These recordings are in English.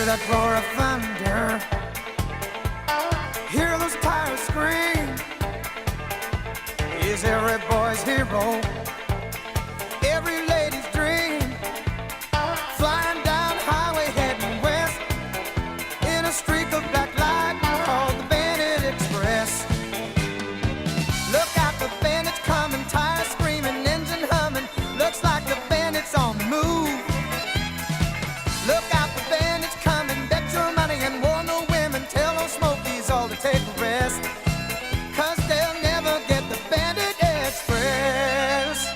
Hear that roar of thunder. Hear those tires scream. Is every boy's hero, every lady's dream. Flying down highway heading west in a streak of black light called the Bandit Express. Look out, the bandits coming, tires screaming, engine humming. Looks like the bandits on the move. Look out, the bandits coming, bet your money and warn no women. Tell those smokies all to take a rest, 'cause they'll never get the Bandit Express.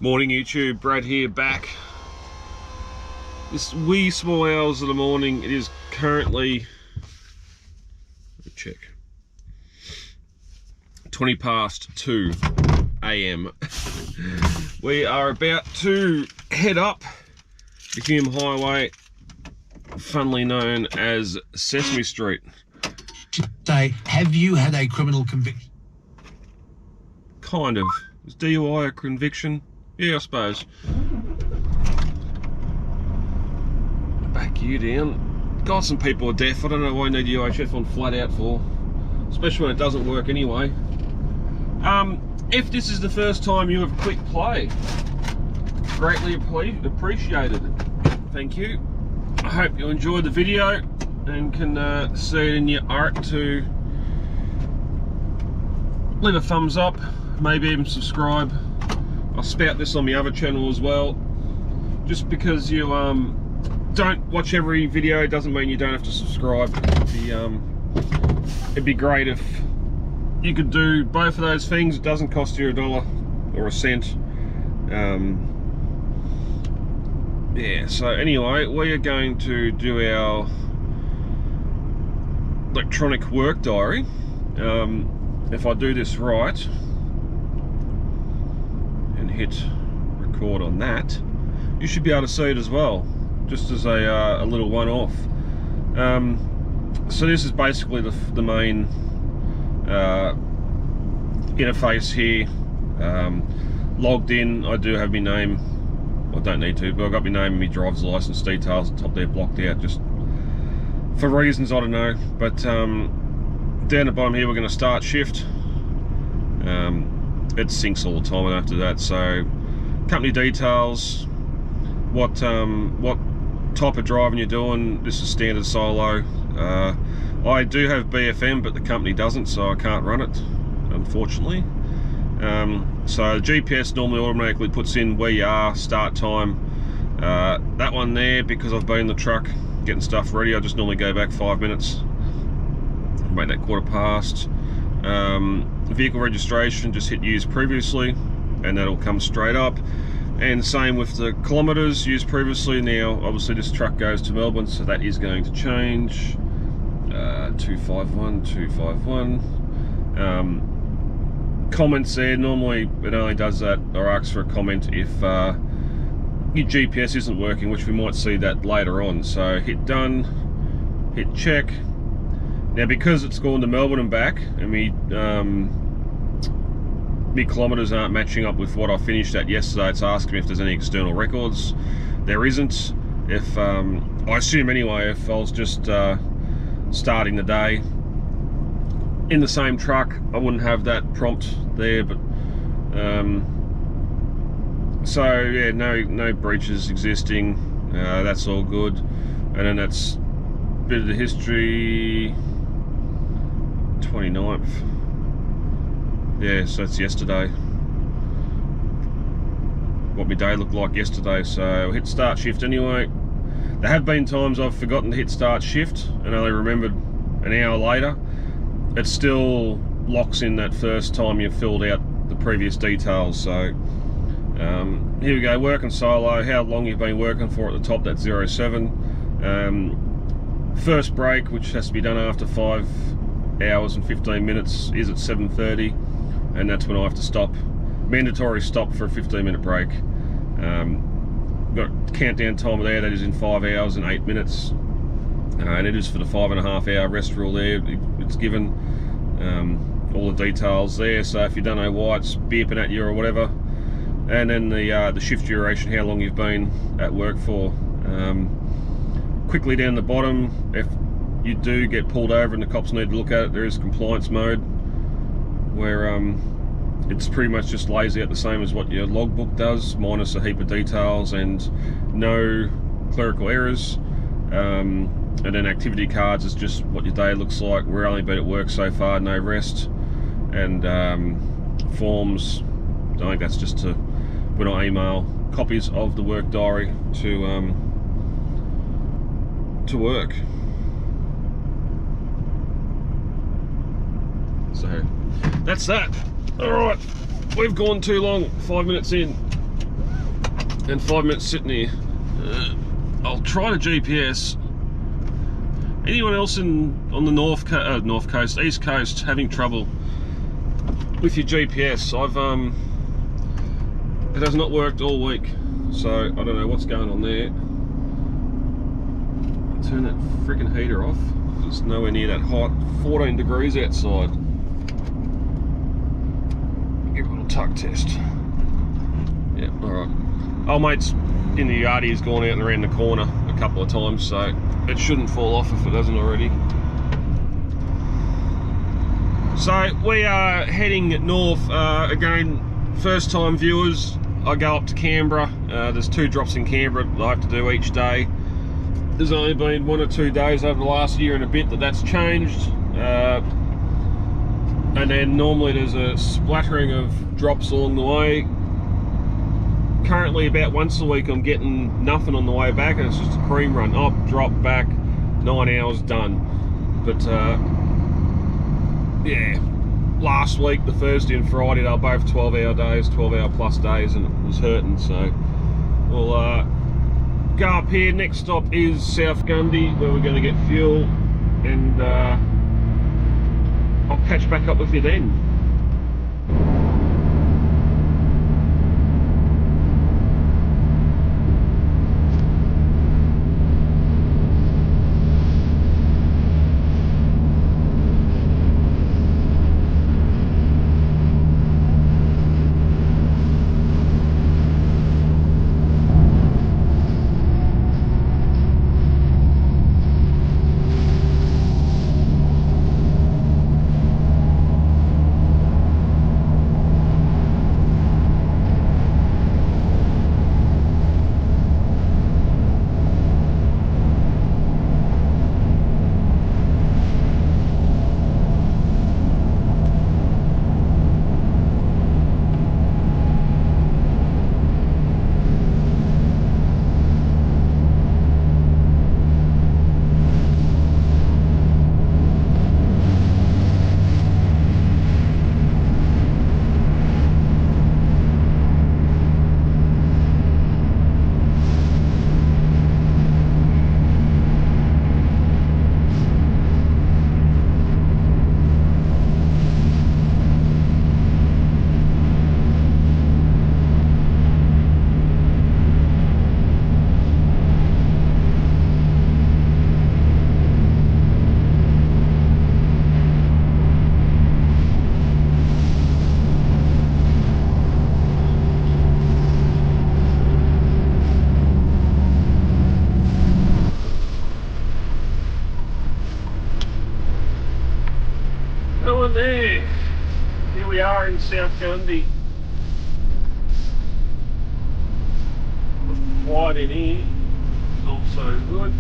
Morning YouTube, Brad here, back. This wee small hours of the morning. It is currently, let me check, 20 past 2 AM. We are about to head up the Hume Highway, funnily known as Sesame Street. Say, have you had a criminal conviction? Kind of. Is DUI a conviction? Yeah, I suppose. Back you down. God, some people are deaf. I don't know why you need UHF on flat out for. Especially when it doesn't work anyway. If this is the first time you have clicked play, greatly appreciated. Thank you. I hope you enjoyed the video and can see it in your art to leave a thumbs up, maybe even subscribe. I'll spout this on my other channel as well. Just because you don't watch every video doesn't mean you don't have to subscribe. It'd be great if you could do both of those things. It doesn't cost you $1 or a cent. Yeah, so anyway, we are going to do our electronic work diary. If I do this right and hit record on that, you should be able to see it as well, just as a little one-off. So this is basically the main interface here. Logged in, I do have my name. I don't need to, but I've got my name and my driver's license details at the top there blocked out, just for reasons I don't know. But down the bottom here we're going to start shift. It syncs all the time after that. So company details, what type of driving you're doing. This is standard solo. I do have BFM, but the company doesn't, so I can't run it, unfortunately. So GPS normally automatically puts in where you are, start time. That one there, because I've been in the truck getting stuff ready, I just normally go back 5 minutes, make that 1/4 past. Vehicle registration, just hit use previously and that'll come straight up. And same with the kilometers, used previously. Now obviously this truck goes to Melbourne, so that is going to change. 251. Comments there, normally it only does that or asks for a comment if your GPS isn't working, which we might see that later on. So hit done, hit check. Now because it's gone to Melbourne and back, and my kilometers aren't matching up with what I finished at yesterday, it's asking me if there's any external records. There isn't. If I assume anyway, if I was just starting the day in the same truck, I wouldn't have that prompt there. But so yeah, no breaches existing. That's all good. And then that's a bit of the history. 29th. Yeah, so it's yesterday. What my day looked like yesterday. So I'll hit start shift anyway. There have been times I've forgotten to hit start shift and only remembered an hour later. It still locks in that first time you've filled out the previous details. So here we go, working solo, how long you've been working for at the top, that's 07. First break, which has to be done after 5 hours and 15 minutes, is at 7:30, and that's when I have to stop. Mandatory stop for a 15-minute break. Got a countdown timer there that is in 5 hours and 8 minutes, and it is for the 5.5 hour rest rule there. It's given all the details there, so if you don't know why it's beeping at you or whatever. And then the shift duration, how long you've been at work for. Quickly down the bottom, if you do get pulled over and the cops need to look at it, there is compliance mode where it's pretty much just lays out the same as what your logbook does, minus a heap of details and no clerical errors. And then activity cards is just what your day looks like. We're only been at work so far, no rest. And forms, I think that's just to when I email copies of the work diary to work. So that's that. Alright, we've gone too long, 5 minutes in and 5 minutes sitting here. I'll try to GPS. Anyone else on the north coast, east coast, having trouble with your GPS? It has not worked all week, so I don't know what's going on there. Turn that freaking heater off. It's nowhere near that hot. 14 degrees outside. Give it a little tuck test. Yeah, alright. Old mate's in the yard, he's gone out and around the corner a couple of times, so it shouldn't fall off if it hasn't already. So we are heading north. Again, first time viewers, I go up to Canberra. There's 2 drops in Canberra that I have to do each day. There's only been 1 or 2 days over the last year and a bit that's changed. And then normally there's a splattering of drops along the way. Currently about once a week I'm getting nothing on the way back, and it's just a cream run. Up, drop, back, 9 hours, done. But yeah, last week, the Thursday and Friday, they were both 12-hour days, 12-hour plus days, and it was hurting. So we'll go up here. Next stop is South Gundagai, where we're going to get fuel, and I'll catch back up with you then. There, here we are in South Gundagai. Quiet in here, not so good.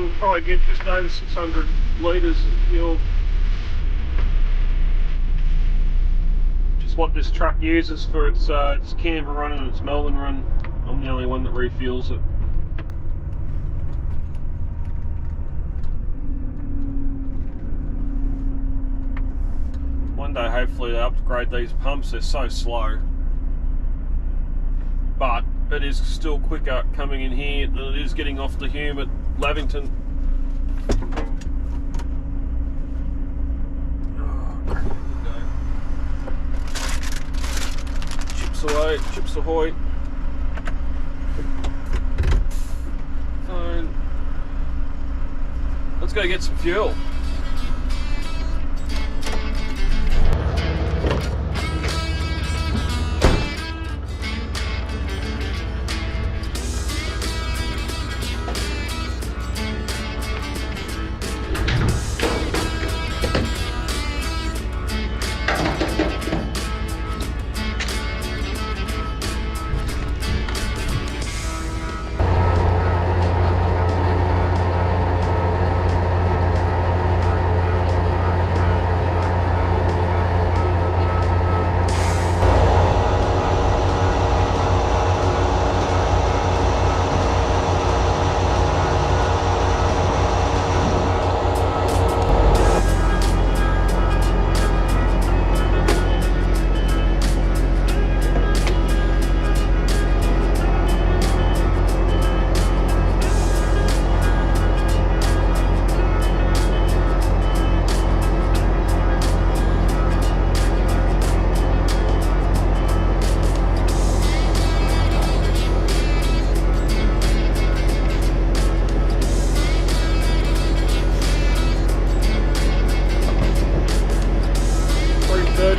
we'll probably get just over 600 litres of fuel. Which is what this truck uses for its Canberra run and its Melbourne run. I'm the only one that refuels it. One day hopefully they upgrade these pumps, they're so slow. But it is still quicker coming in here than it is getting off the Hume at Lavington. Chips away, chips ahoy. Phone. Let's go get some fuel.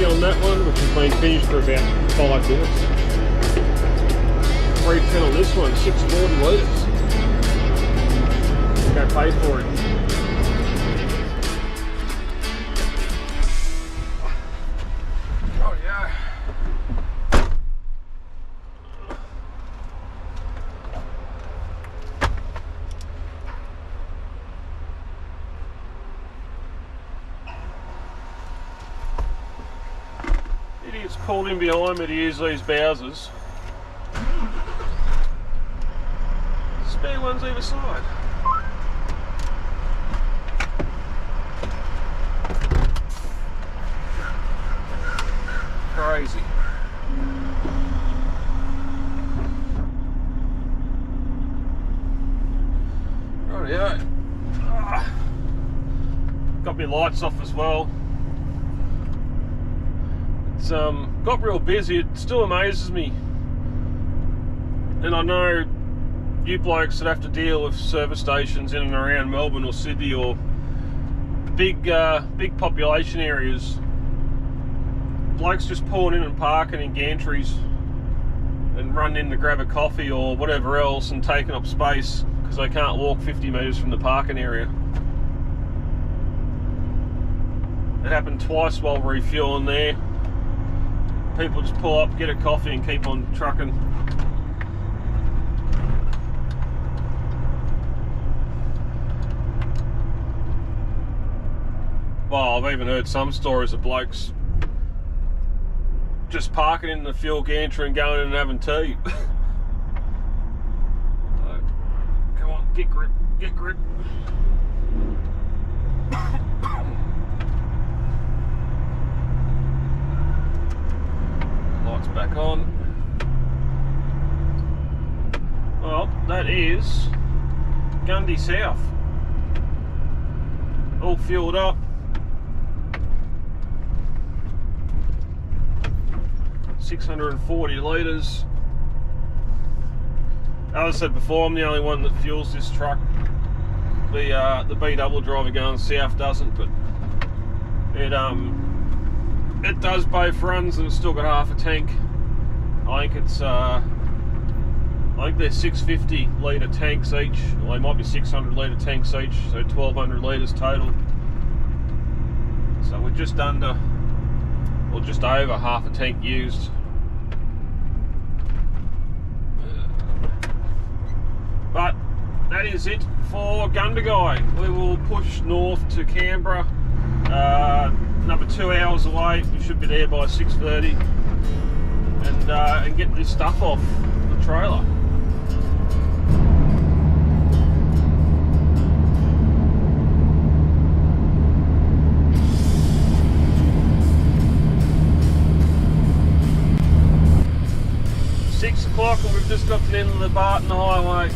On that one, which has been finished for about 5 minutes. 310 on this one, 640 litres. Go pay for it. Oh yeah. Idiots pulled in behind me to use these Bowsers. Spare ones either side. Crazy. Rightio. Got my lights off as well. It's got real busy. It still amazes me, and I know you blokes that have to deal with service stations in and around Melbourne or Sydney or big population areas. Blokes just pulling in and parking in gantries and running in to grab a coffee or whatever else and taking up space because they can't walk 50 metres from the parking area. It happened twice while refueling there. People just pull up, get a coffee and keep on trucking. Well, I've even heard some stories of blokes just parking in the fuel gantry and going in and having tea. So, come on, get grip, get grip. Lights back on. Well, that is Gundagai South. All fueled up. $640 litres. As I said before, I'm the only one that fuels this truck. The B double driver going south doesn't, but it does both runs and it's still got half a tank. I think it's I think they're 650 litre tanks each. Well, they might be 600 litre tanks each, so 1200 litres total. So we're just under, or just over half a tank used. But that is it for Gundagai. We will push north to Canberra. Another 2 hours away. We should be there by 6:30, and get this stuff off the trailer. O'clock and we've just got to the end of the Barton Highway.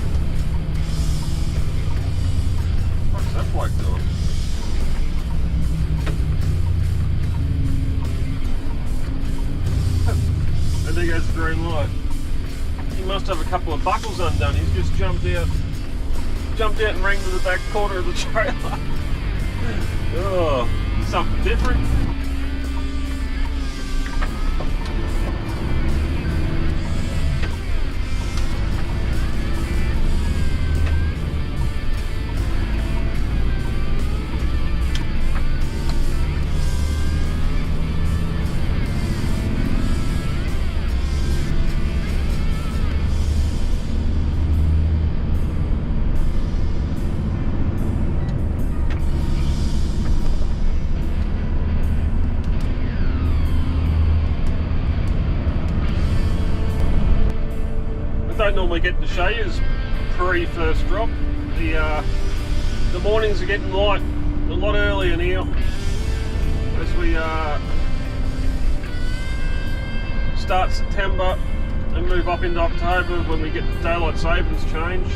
What's that bloke doing? And there goes the green light. He must have a couple of buckles undone. He's just jumped out and rang to the back corner of the trailer. Oh, something different. Don't normally get to show you pre-first drop. The mornings are getting light a lot earlier now as we start September and move up into October when we get daylight savings change.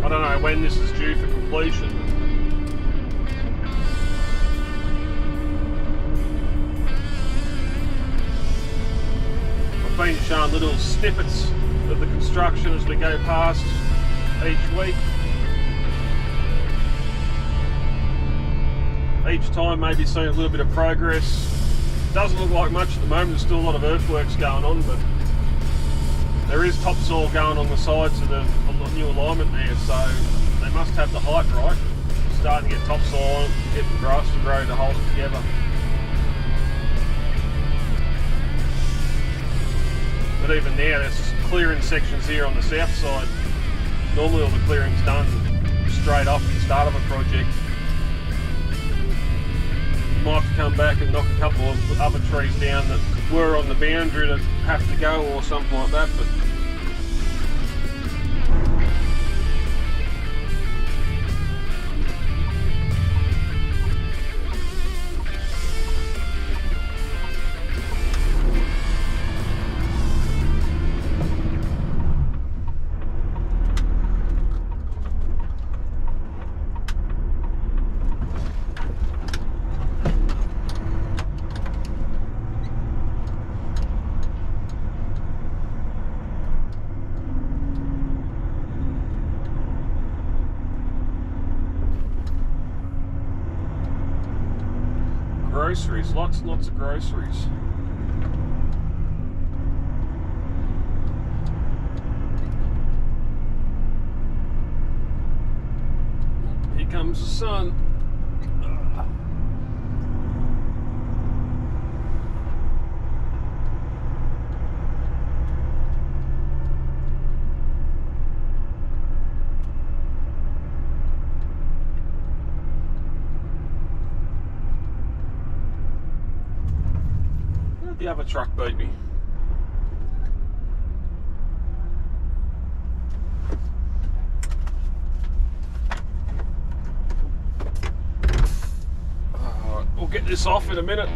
I don't know when this is due for completion. Been showing little snippets of the construction as we go past each week. Each time maybe seeing a little bit of progress. Doesn't look like much at the moment, there's still a lot of earthworks going on, but there is topsoil going on the sides of the new alignment there, so they must have the height right. Starting to get topsoil, getting grass to grow to hold it together. But even now, there's clearing sections here on the south side. Normally all the clearing's done straight off at the start of a project. You might have to come back and knock a couple of other trees down that were on the boundary that have to go or something like that. But groceries, lots and lots of groceries. Here comes the sun. The other truck beat me. Alright, we'll get this off in a minute.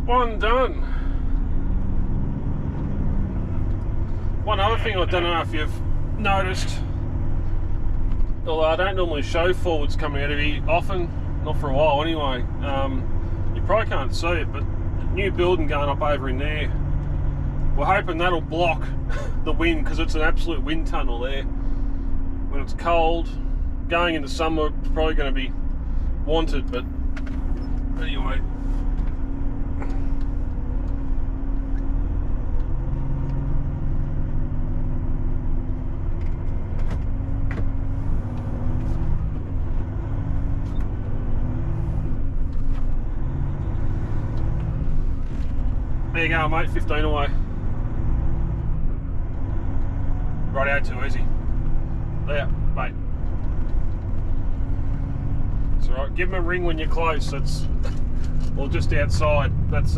Alright, one done. One other thing I don't know if you've noticed, although I don't normally show forwards coming out of here often, not for a while anyway, you probably can't see it, but new building going up over in there. We're hoping that'll block the wind because it's an absolute wind tunnel there. When it's cold, going into summer, it's probably going to be wanted, but anyway. There you go, mate, 15 away. Right, too easy. There, mate. It's alright, give him a ring when you're close, that's, or just outside. That's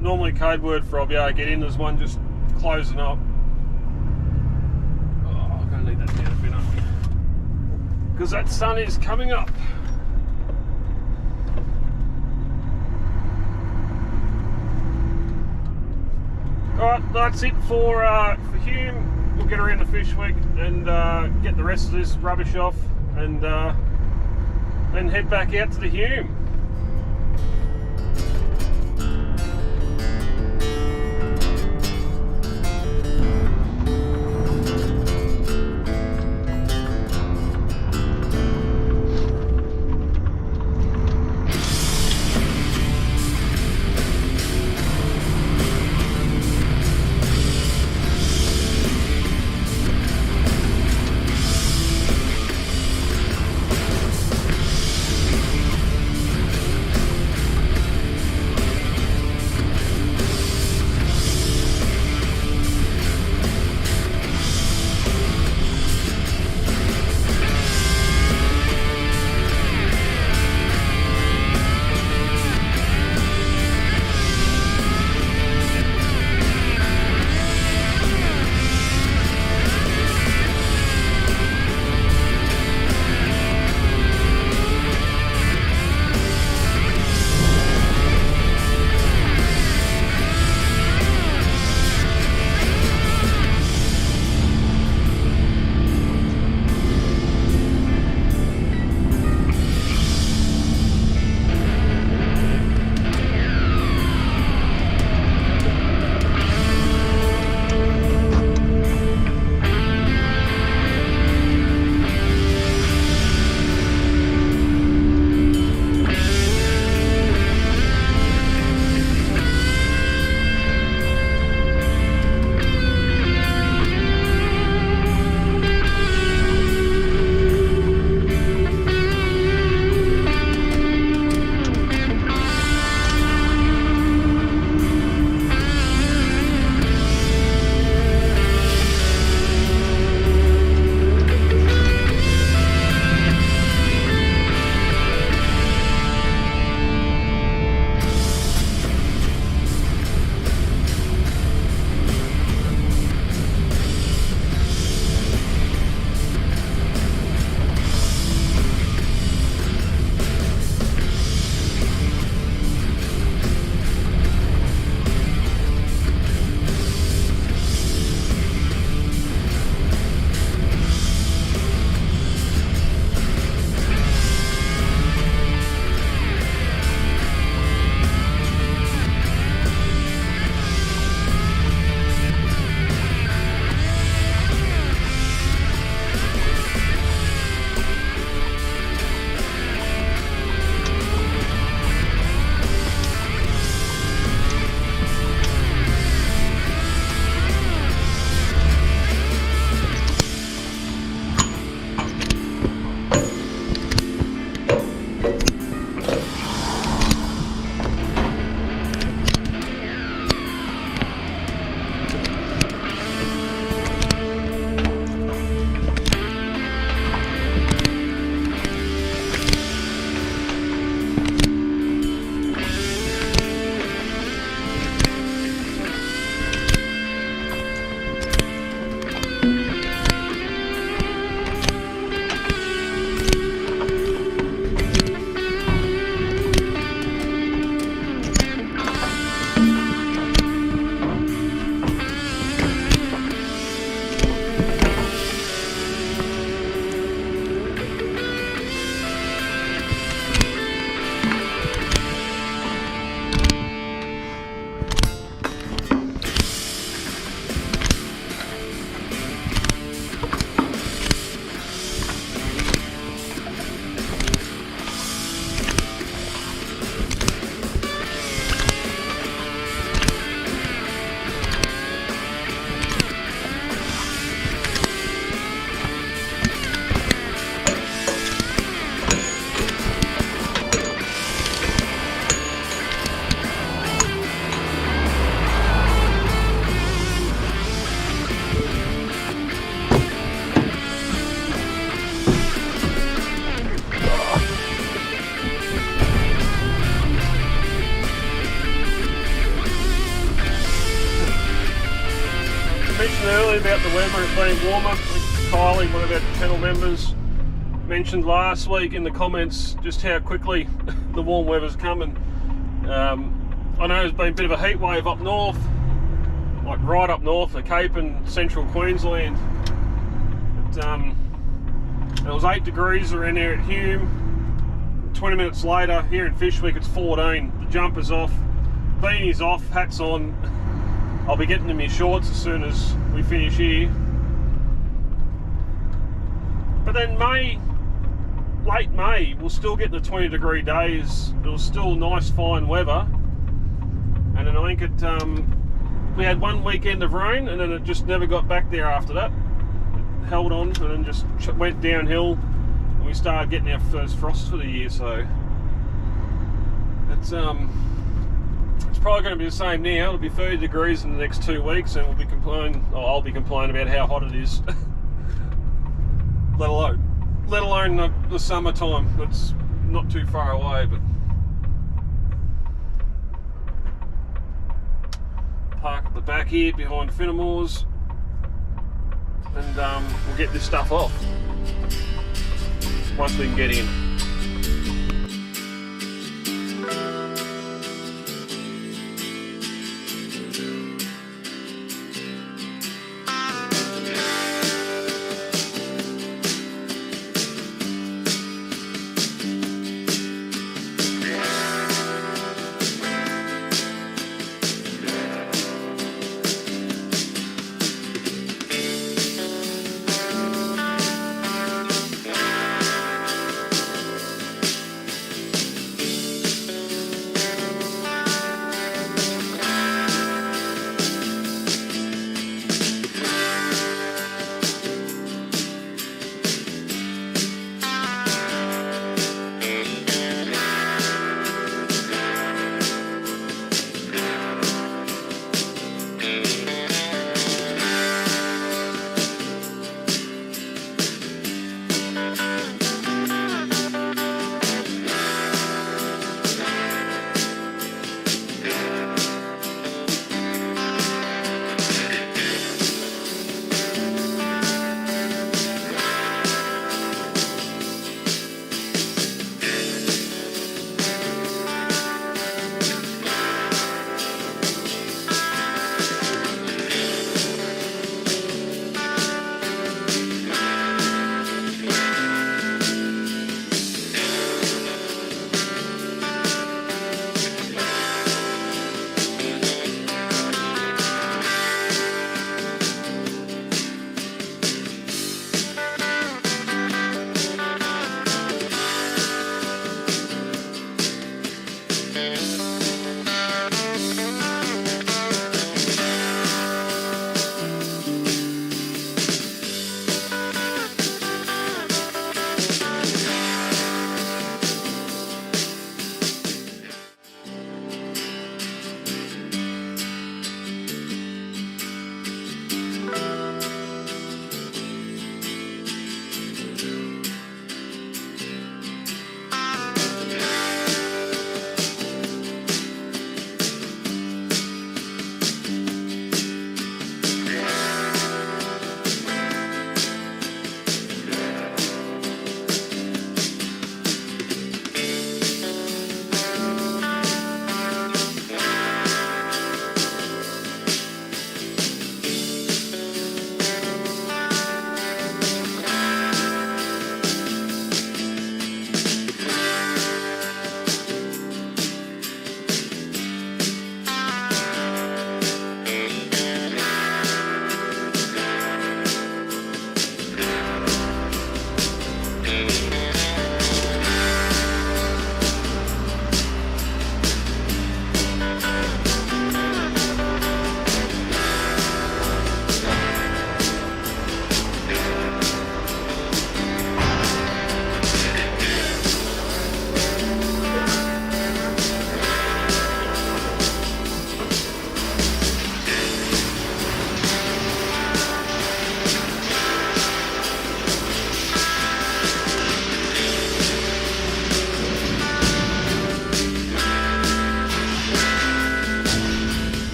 normally code word for I'll be able to get in. There's one just closing up. Oh, I'm gonna need that down a bit, aren't we? Because that sun is coming up. Alright, that's it for Hume. We'll get around the fish week and get the rest of this rubbish off and then head back out to the Hume. complain about the weather, it being warmer. Kylie, one of our channel members, mentioned last week in the comments just how quickly the warm weather's coming. I know there's been a bit of a heat wave up north, like right up north, the Cape and central Queensland. It was 8 degrees around there at Hume. 20 minutes later, here in Fishwick, it's 14. The jumper's off, beanie's off, hat's on. I'll be getting to my shorts as soon as we finish here. But then late May, we'll still get the 20-degree days. It was still nice, fine weather. And then I think we had one weekend of rain, and then it just never got back there after that. It held on, and then just went downhill, and we started getting our first frost for the year. So it's probably going to be the same now. It'll be 30 degrees in the next 2 weeks, and we'll be complaining. Oh, I'll be complaining about how hot it is. let alone the summertime. It's not too far away, but park at the back here behind Finnemore's, and we'll get this stuff off once we can get in.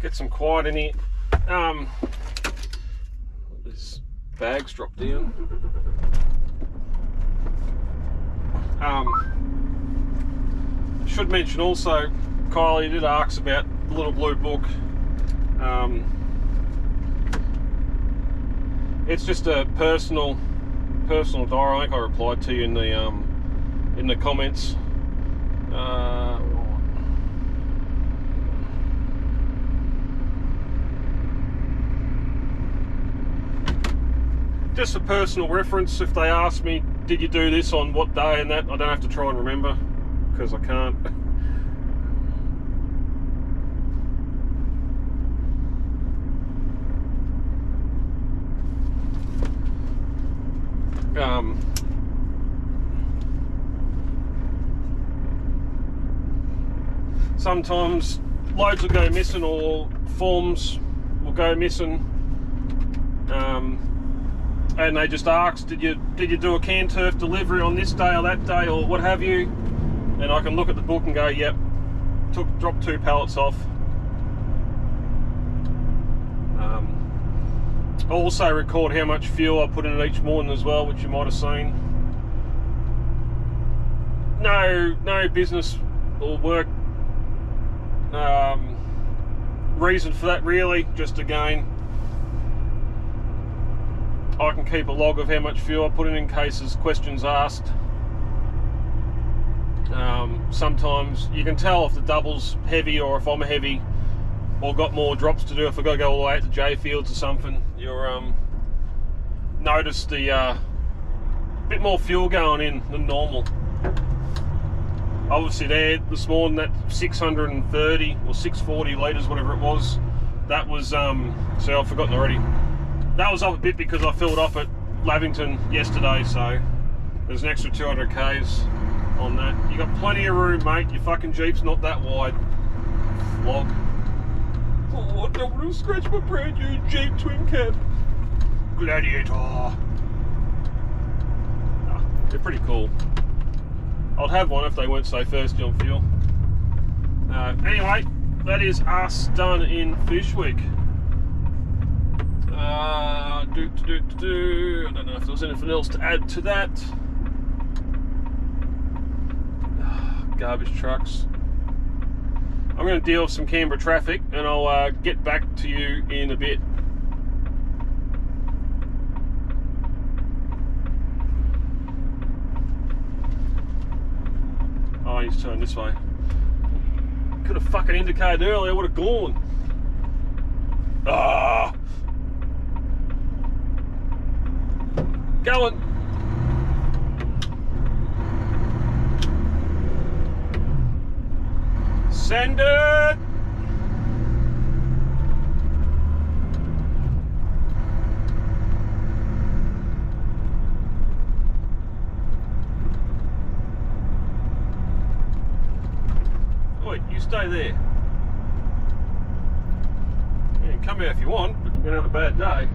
Get some quiet in here. This bag's dropped down. Should mention also, Kylie did ask about the little blue book. It's just a personal diary. I think I replied to you in the comments. Just for personal reference, if they ask me, did you do this on what day and that, I don't have to try and remember, because I can't. Sometimes loads will go missing or forms will go missing. And they just ask, did you do a can turf delivery on this day or that day or what have you? And I can look at the book and go, yep, dropped 2 pallets off. I also record how much fuel I put in it each morning as well, which you might have seen. No business or work reason for that really, just again, I can keep a log of how much fuel I put in case there's questions asked. Sometimes you can tell if the double's heavy or if I'm heavy or got more drops to do. If I gotta go all the way out to J Fields or something, you'll notice the bit more fuel going in than normal. Obviously there this morning, that 630 or 640 litres, whatever it was, that was see, I've forgotten already. That was up a bit because I filled up at Lavington yesterday, so there's an extra 200 k's on that. You got plenty of room, mate. Your fucking Jeep's not that wide. Vlog. Oh, I don't want to scratch my brand new Jeep twin cab. Gladiator. They're pretty cool. I'd have one if they weren't so thirsty on fuel. Anyway, that is us done in Fishwick. I don't know if there was anything else to add to that. Garbage trucks. I'm going to deal with some Canberra traffic and I'll get back to you in a bit. Oh, he's turned this way. Could have fucking indicated earlier, I would have gone. Ah! Going. Send it. Wait, you stay there. You can come here if you want, but you're gonna have a bad day.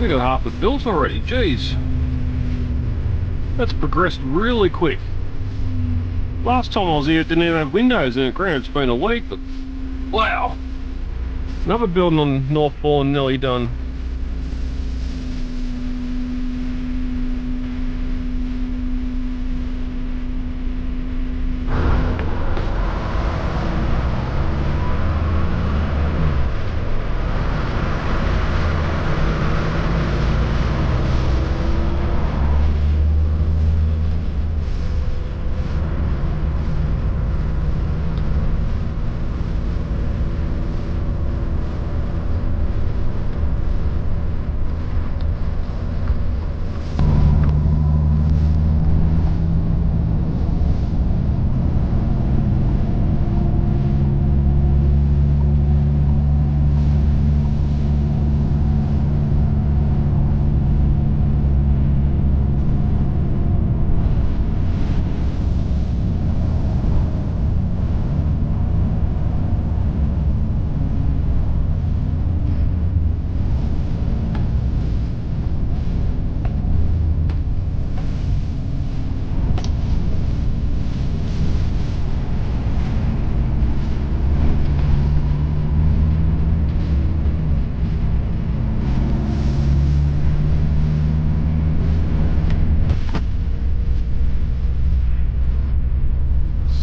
We got half it built already, jeez. That's progressed really quick. Last time I was here it didn't even have windows in it. Granted, it's been a week, but wow. Another building on North Bourne nearly done.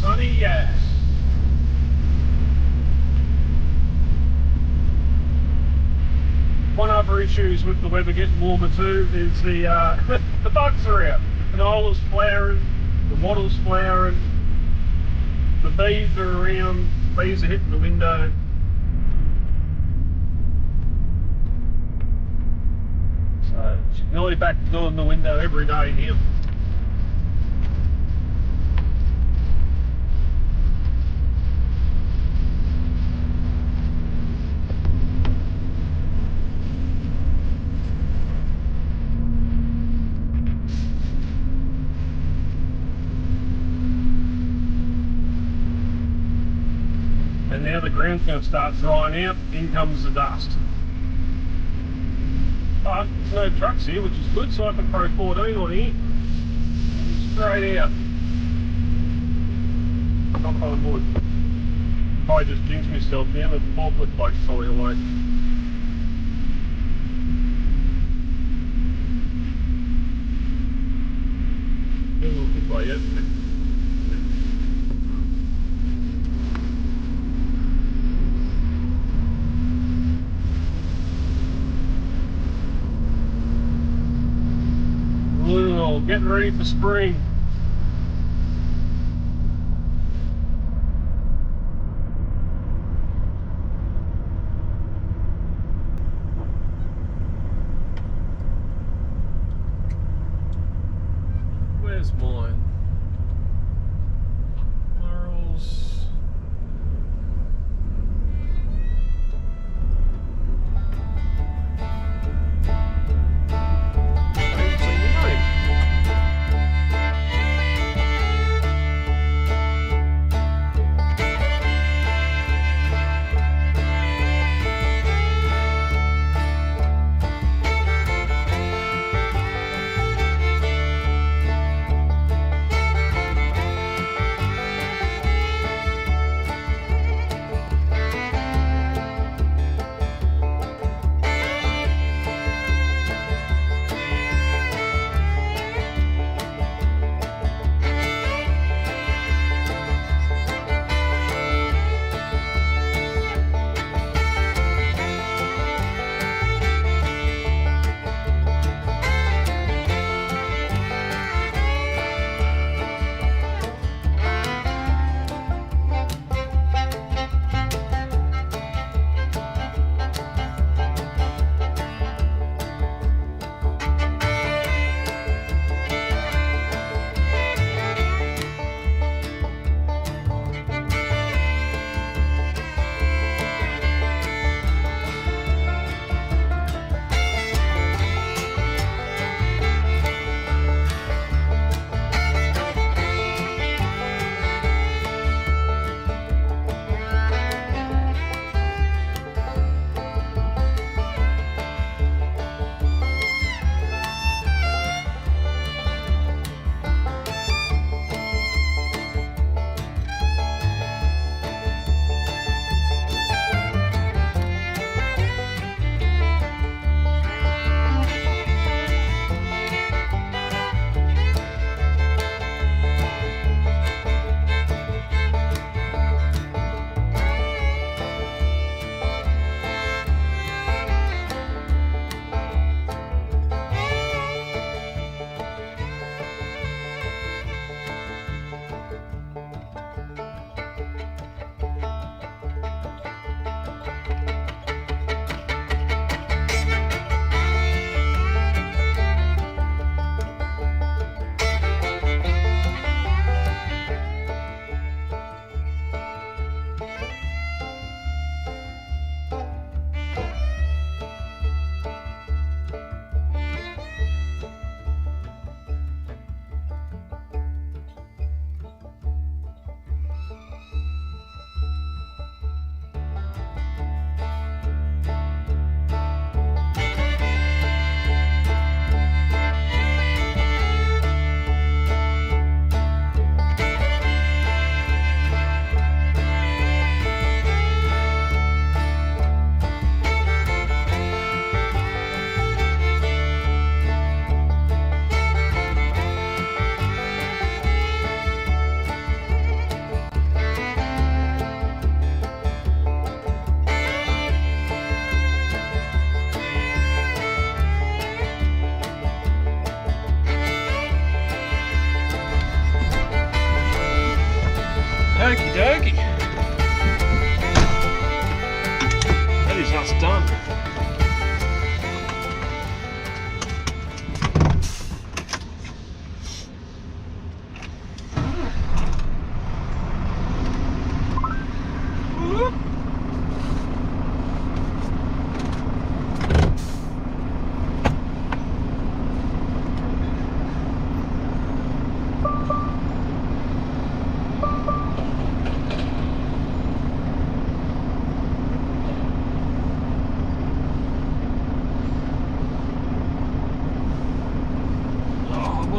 Sunny, yes. One other issue with the weather getting warmer too is the the bugs are out. Canola's flowering, the wattle's flowering, the bees are around, bees are hitting the window. So she's nearly back to doing the window every day now. And now the ground's going to start drying out, in comes the dust. But there's no trucks here, which is good, so I can throw 14 on here. Straight out. Knock on wood. I just jinxed myself now, the forklift bloke's probably away. Yet. Well, getting ready for spring. Where's mine? Laurels.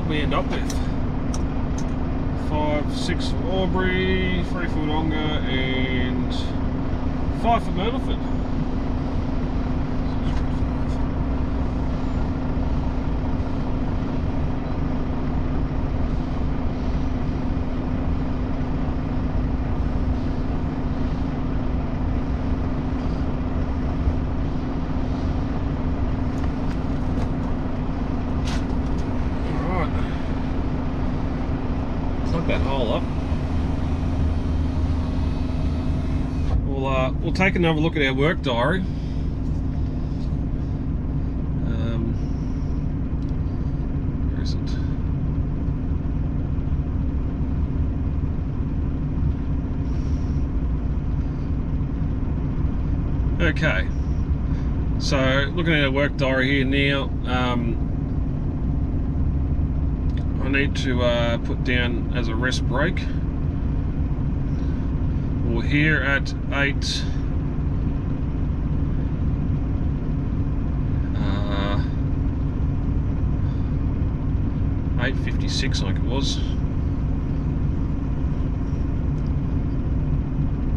we end up with. 5, 6 for Aubrey, 3 for Wodonga, and 5 for Myrtleford. That hole up. We'll take another look at our work diary. Where is it? Okay. So looking at our work diary here now. I need to put down as a rest break. We're here at 8:56, I think it was.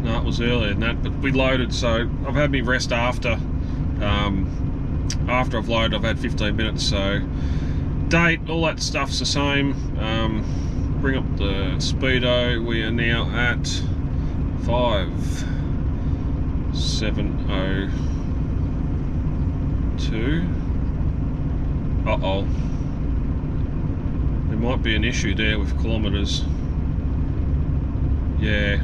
No, it was earlier than that, but we loaded, so I've had me rest after. After I've loaded, I've had 15 minutes, so date, all that stuff's the same. Bring up the speedo. We are now at 5:7:02. Uh-oh. There might be an issue there with kilometres. Yeah.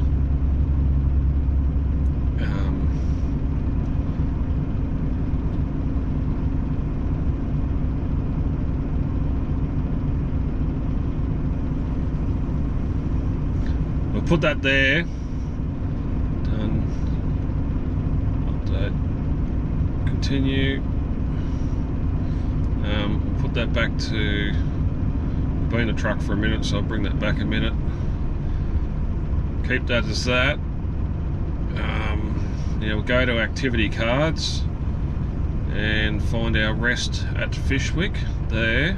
We'll put that there. Done. Update. Continue. We'll put that back to been a truck for a minute, so I'll bring that back a minute. Keep that as that. Now we'll go to activity cards and find our rest at Fishwick there.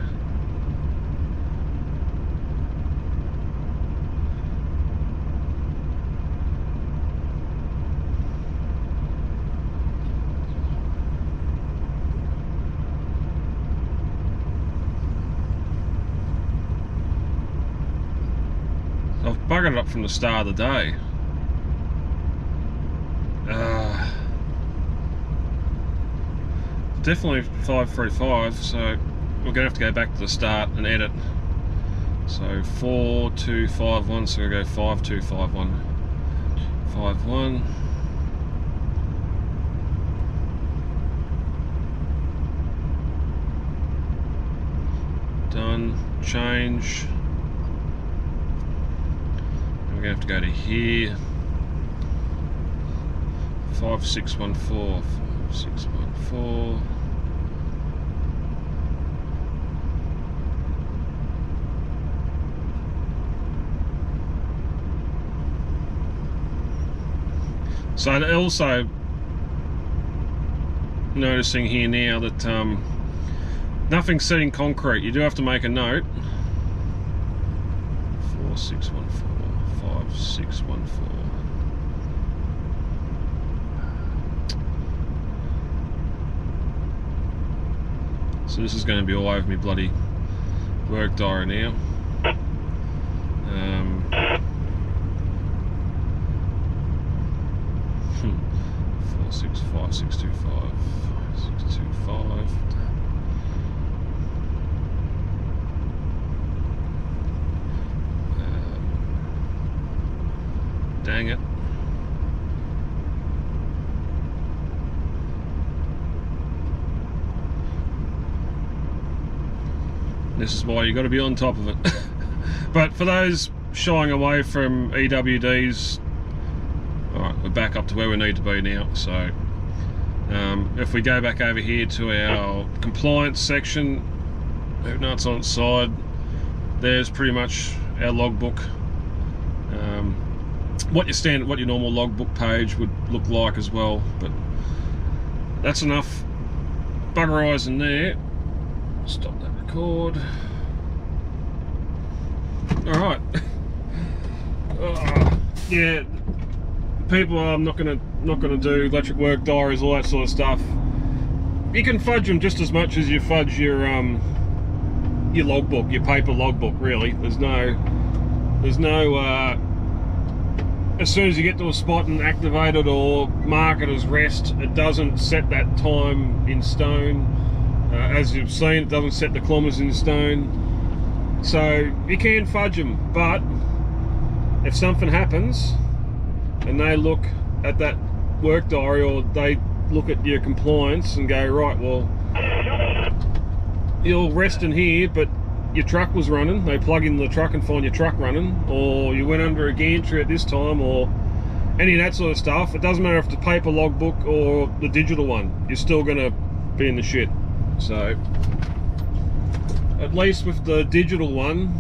I've buggered it up from the start of the day. Definitely 5:35, so we're going to have to go back to the start and edit. So 4251, so we'll go 5251. 51. Done. Change. We're going to have to go to here. 5614. 5614. So also noticing here now that nothing's set in concrete. You do have to make a note. 4614, 5614. So this is going to be all over me bloody work diary now. 465, 625, 625. Dang it. This is why you got to be on top of it. But for those shying away from EWDs, alright, we're back up to where we need to be now. So if we go back over here to our compliance section, no, it's on its side, there's pretty much our logbook. What your normal logbook page would look like as well. But that's enough buggerising there. Stop that record. All right. Yeah, people. I'm not gonna do electric work diaries, all that sort of stuff. You can fudge them just as much as you fudge your logbook, your paper logbook. Really, there's no. As soon as you get to a spot and activate it or mark it as rest, it doesn't set that time in stone. As you've seen, it doesn't set the kilometres in stone. So you can fudge them, but if something happens and they look at that work diary or they look at your compliance and go, right, well, you're resting here, but your truck was running, they plug in the truck and find your truck running, or you went under a gantry at this time, or any of that sort of stuff. It doesn't matter if it's a paper logbook or the digital one, you're still going to be in the shit. So at least with the digital one,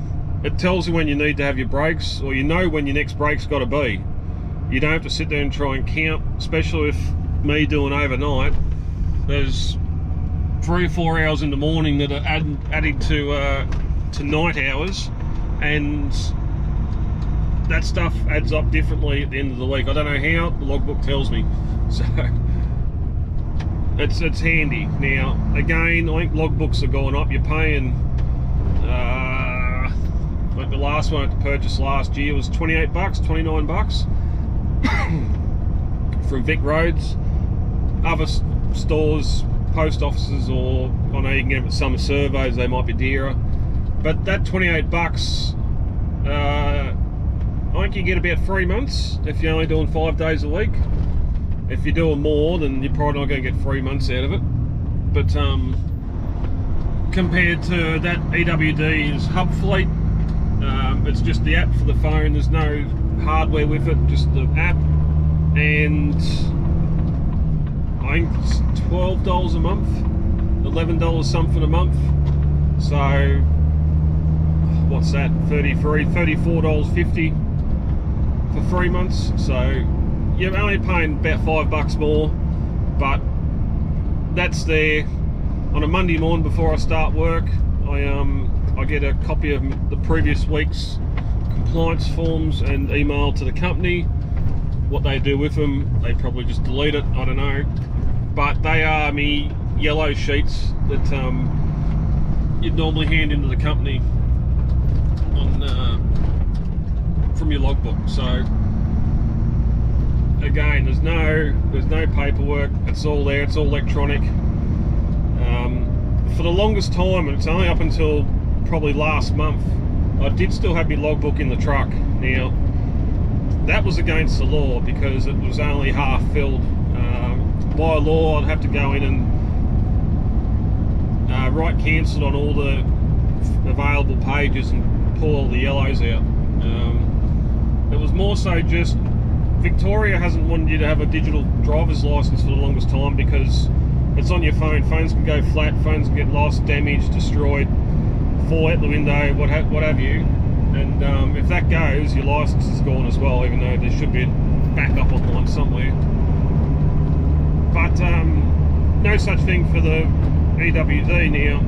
it tells you when you need to have your brakes, or you know when your next brake's got to be. You don't have to sit there and try and count, especially with me doing overnight. There's 3 or 4 hours in the morning that are adding to night hours, and that stuff adds up differently at the end of the week. I don't know how, the logbook tells me. So it's handy. Now again, I think logbooks are going up. You're paying like the last one I had to purchase last year was 28 bucks, 29 bucks from Vic Roads. Other stores, post offices, or I know you can get them at summer surveys, they might be dearer, but that 28 bucks, I think you get about 3 months if you're only doing 5 days a week. If you're doing more, then you're probably not going to get 3 months out of it. But compared to that EWD's Hub Fleet, it's just the app for the phone, there's no hardware with it, just the app, and I think it's $12 a month, $11 something a month. So what's that? $34.50 for 3 months. So you're only paying about $5 more, but that's there. On a Monday morning before I start work, I get a copy of the previous week's compliance forms and email to the company. What they do with them, they probably just delete it, I don't know. But they are me yellow sheets that you'd normally hand into the company on from your logbook. So again, there's no paperwork. It's all there. It's all electronic. For the longest time, and it's only up until probably last month, I did still have my logbook in the truck. Now that was against the law because it was only half filled. By law, I'd have to go in and write cancelled on all the available pages and pull all the yellows out. It was more so just Victoria hasn't wanted you to have a digital driver's license for the longest time because it's on your phone. Phones can go flat, phones can get lost, damaged, destroyed, fall out the window, what have you. And if that goes, your license is gone as well, even though there should be a backup online somewhere. But no such thing for the EWD now.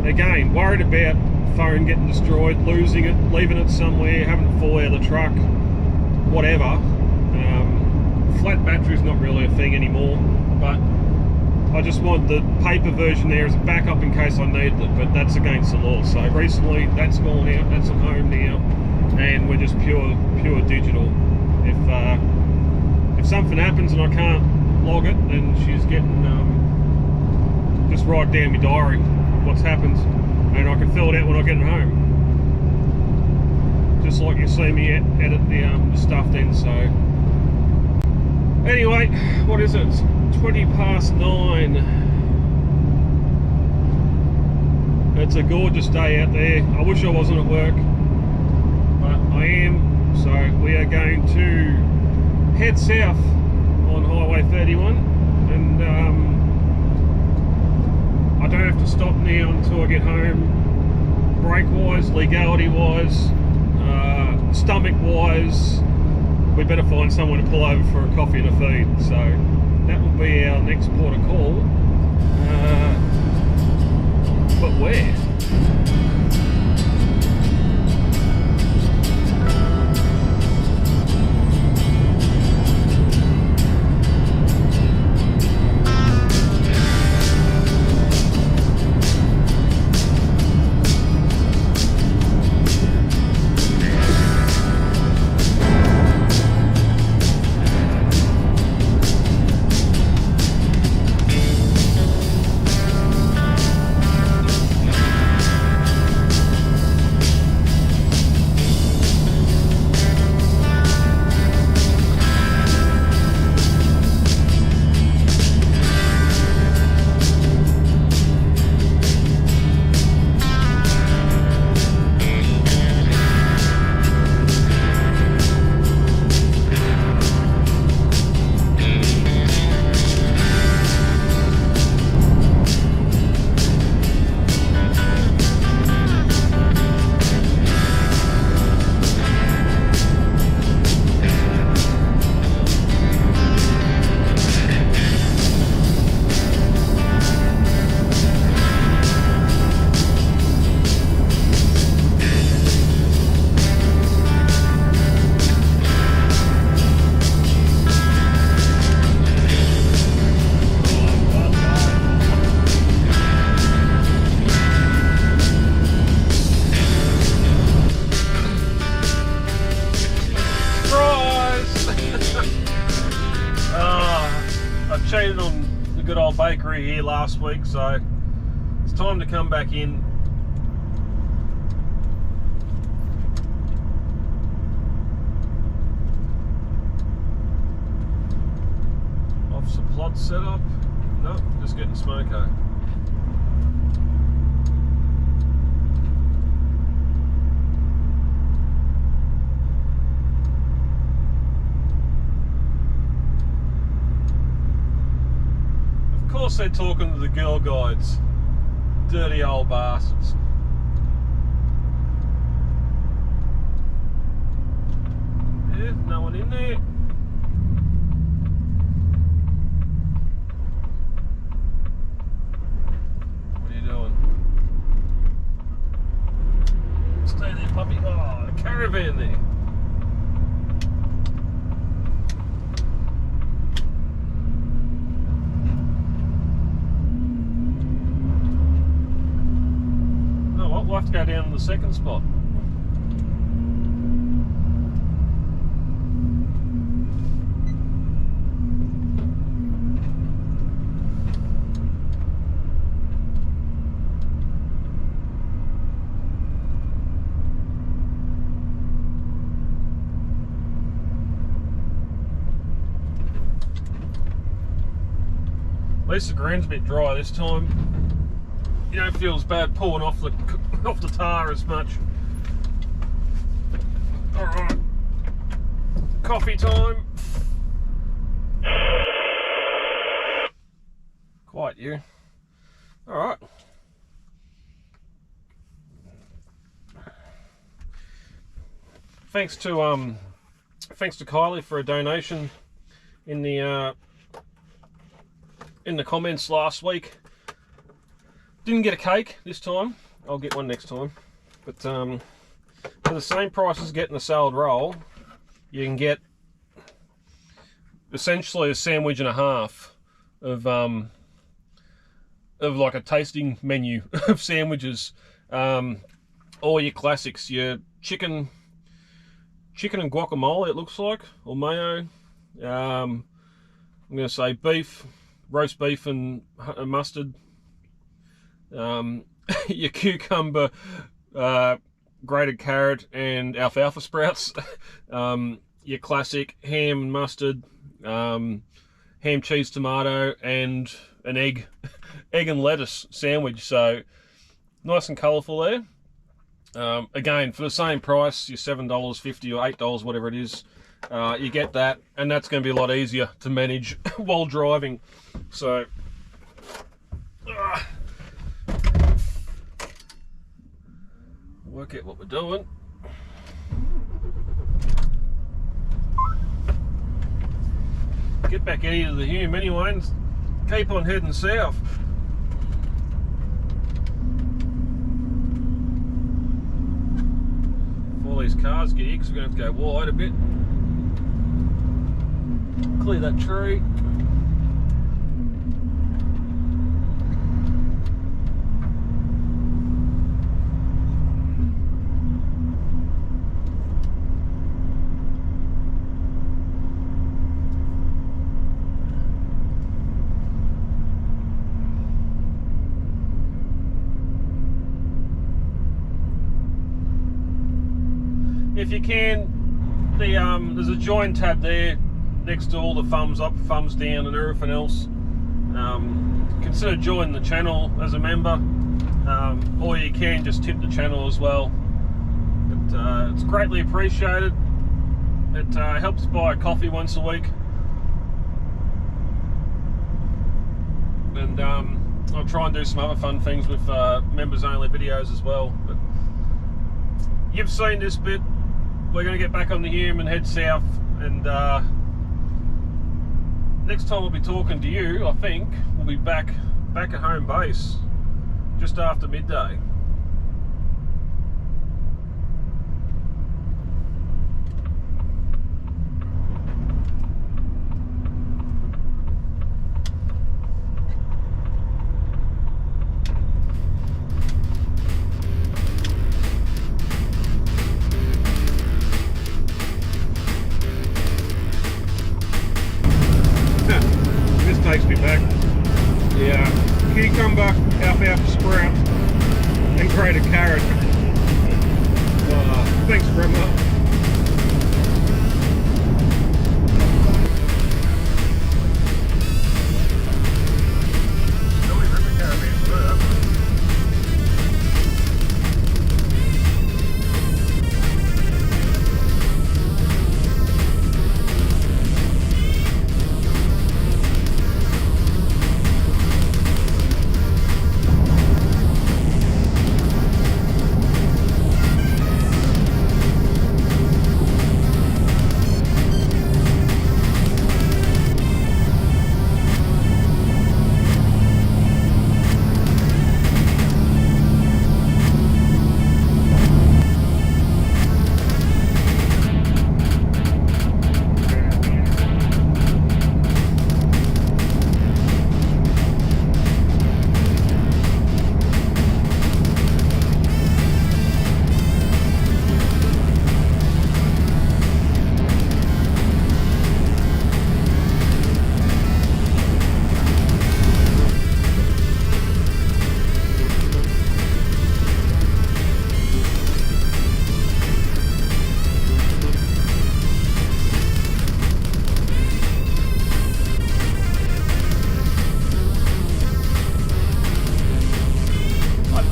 Again, worried about phone getting destroyed, losing it, leaving it somewhere, having it fall out of the truck, whatever. Flat battery's not really a thing anymore, but I just want the paper version there as a backup in case I needed it, but that's against the law. So recently that's gone out, that's at home now, and we're just pure digital. If something happens and I can't log it, then she's getting just write down my diary what's happened, and I can fill it out when I get it home. Just like you see me edit the stuff then. So anyway, what is it? It's 9:20. It's a gorgeous day out there. I wish I wasn't at work, but I am. So we are going to head south on Highway 31, and I don't have to stop now until I get home. Brake wise, legality wise, stomach wise, we better find someone to pull over for a coffee and a feed. So that will be our next port of call. But where? here last week, so it's time to come back in. Officer plot set up. No, just getting smoko. Of course they're talking to the girl guides. Dirty old bastards. Yeah, no one in there. What are you doing? Stay there, puppy. Oh, a caravan there. We'll have to go down to the second spot. At least the ground's a bit dry this time. You don't feel as bad pulling off the tar as much. Alright, coffee time. Quiet you. Alright. Thanks to Kylie for a donation in the comments last week. Didn't get a cake this time. I'll get one next time. But for the same price as getting a salad roll, you can get essentially a sandwich and a half of like a tasting menu of sandwiches. All your classics, your chicken and guacamole, it looks like, or mayo. I'm going to say beef, roast beef and mustard. Your cucumber, grated carrot and alfalfa sprouts. Your classic ham and mustard, ham, cheese, tomato, and an egg and lettuce sandwich. So nice and colourful there. Again, for the same price, your $7.50 or $8, whatever it is, you get that, and that's going to be a lot easier to manage while driving. So work out what we're doing. Get back out of the Hume anyway and keep on heading south. If all these cars get here, because we're going to have to go wide a bit. Clear that tree. If you can, there's a join tab there next to all the thumbs up, thumbs down and everything else. Consider joining the channel as a member, or you can just tip the channel as well. It's greatly appreciated. It helps buy a coffee once a week, and I'll try and do some other fun things with members only videos as well. But you've seen this bit. We're going to get back on the Hume and head south, and next time we'll be talking to you, I think, we'll be back at home base just after midday. Takes me back. Yeah. sprout and grated carrot. Thanks, Grandma.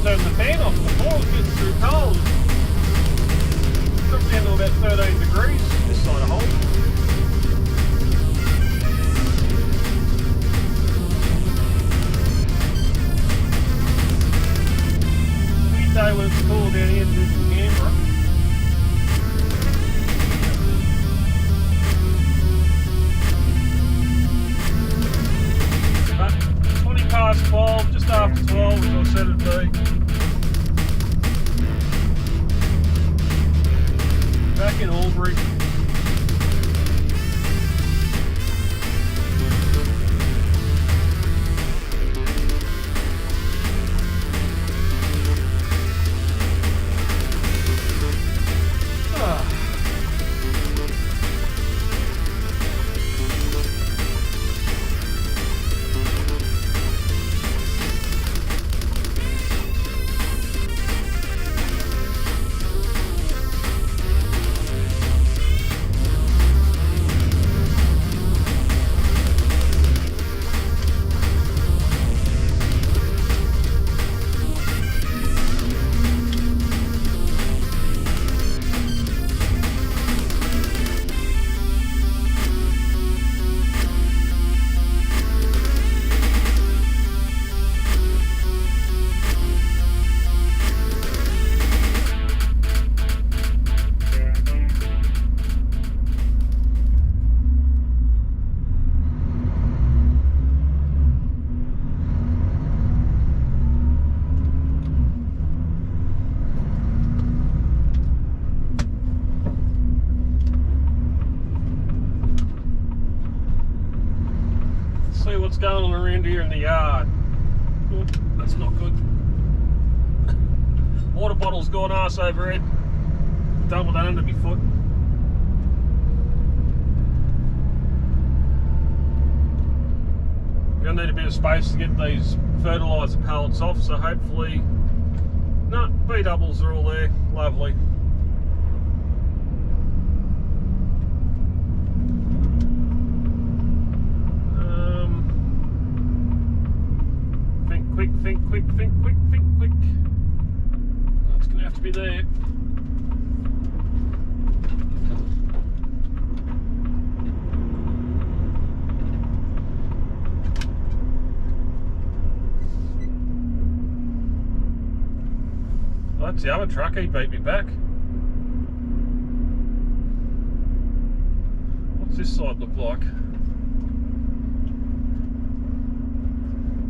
Turn the fan off before it was getting too cold. Dropped down to about 13 degrees this side of hole. Midday when it's cool down here in Canberra. But 20 past 12, just after 12 as I said it'd be. Back in Albury. See what's going on around here in the yard. Oh, that's not good. Water bottle's gone arse over it. Done with that under my foot. Gonna need a bit of space to get these fertiliser pellets off, so hopefully, no, B doubles are all there, lovely. Think quick. That's gonna have to be there. That's the other truck, he beat me back. What's this side look like?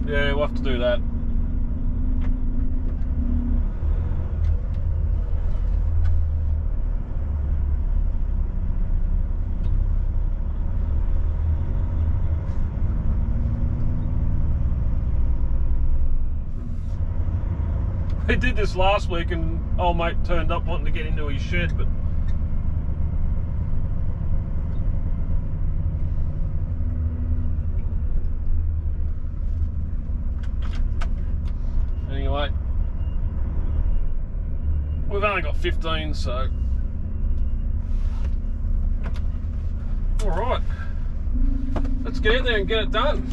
Yeah, we'll have to do that. He did this last week and old mate turned up wanting to get into his shed, but anyway, we've only got 15, so all right, let's get in there and get it done.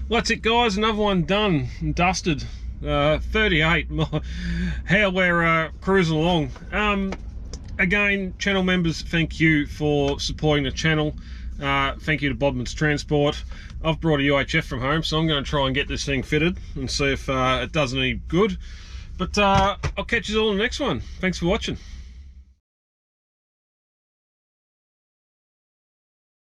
Well, that's it, guys. Another one done and dusted. 38. How we're cruising along. Again, channel members, thank you for supporting the channel. Thank you to Bodman's Transport. I've brought a UHF from home, so I'm going to try and get this thing fitted and see if it does any good. But I'll catch you all in the next one. Thanks for watching.